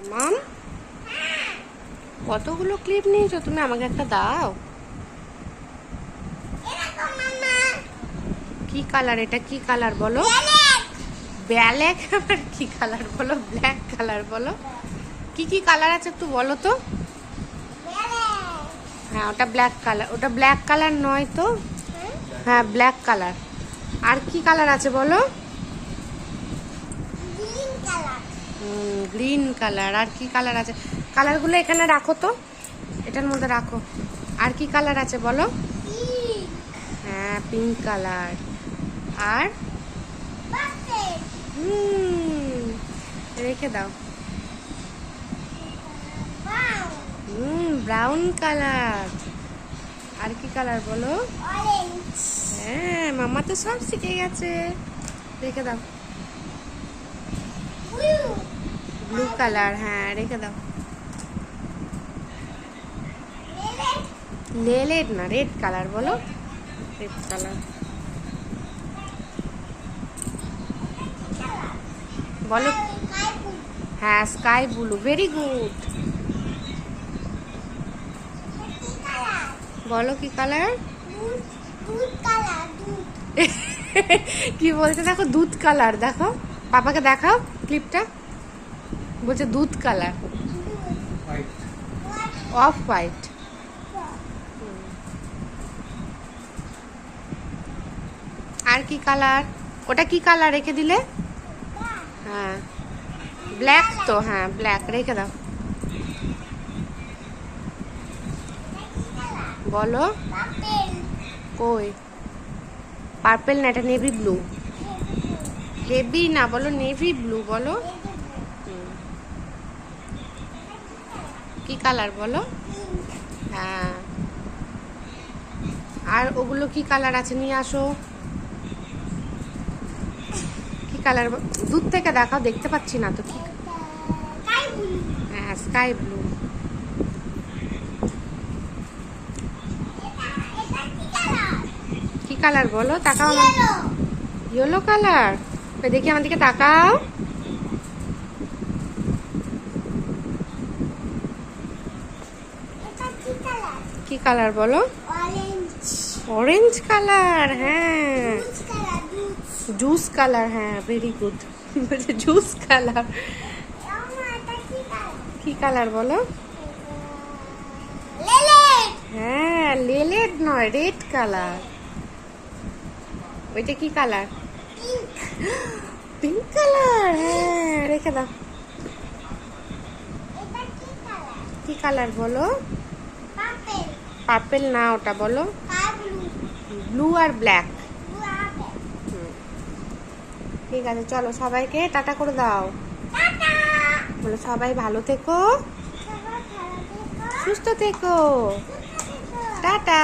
মাম, কতগুলো ক্লিপ নিয়েছো তুমি? আমাকে একটা দাও। কি কালার এটা? কি কালার বলো? ব্ল্যাক। আবার কি কালার বলো? ব্ল্যাক কালার বলো। কি কি কালার আছে একটু বলো তো। হ্যাঁ, ওটা ব্ল্যাক কালার। ওটা ব্ল্যাক কালার নয় তো। হ্যাঁ, ব্ল্যাক কালার। আর কি কালার আছে বলো? Green colour. আর কি কালার আছে? কালারগুলো এখানে রাখো তো, এটার মধ্যে রাখো। আর কি কালার আছে বলো? হ্যাঁ, পিঙ্ক কালার। আর রেখে দাও। Brown colour. আর কি কালার বলো? হ্যাঁ, মামা তো সব শিখে গেছে। রেখে দাও। Blue colour. হ্যাঁ, রেখে দাও। লেলেট না, রেড কালার বলো। রেড কালার বলো। হ্যাঁ, স্কাই ব্লু। Very good. বলো কি কালার? কি বলছে দেখো? দুধ কালার। দেখো, পাপাকে দেখাও ক্লিপটা। বলছে দুধ কালার। Off white. আর কি কালার? ওটা কি কালার রেখে দিলে? হ্যাঁ, ব্ল্যাক তো। হ্যাঁ, ব্ল্যাক রেখে দাও। বলো। কই? পার্পেল না, এটা নেভি ব্লু। নেভি না, বলো নেভি ব্লু বলো। কি কালার বলো? হ্যাঁ। আর ওগুলো কি কালার আছে? নিয়ে আসো। কি কালার? দূর থেকে দেখাও, দেখতে পাচ্ছি না তো। কি? হ্যাঁ, স্কাই ব্লু। কি কালার বলো? তাকাও। Yellow colour. দেখি আমার দিকে তাকাও। কি কালার বলো? Orange colour. হ্যাঁ, জুস কালার। হ্যাঁ, ভেরি গুড। Juice colour. কি কালার বলো? হ্যাঁ, লেলেট নয়, রেড কালার। ওইটা কি কালার? Pink colour. হ্যাঁ, রেখে দাও। কি কালার বলো? পার্পেল না, ওটা বলো। ব্লু আর ব্ল্যাক। ঠিক আছে, চলো সবাইকে টাটা করে দাও। বলো সবাই ভালো থেকো, সুস্থ থেকো। টাটা।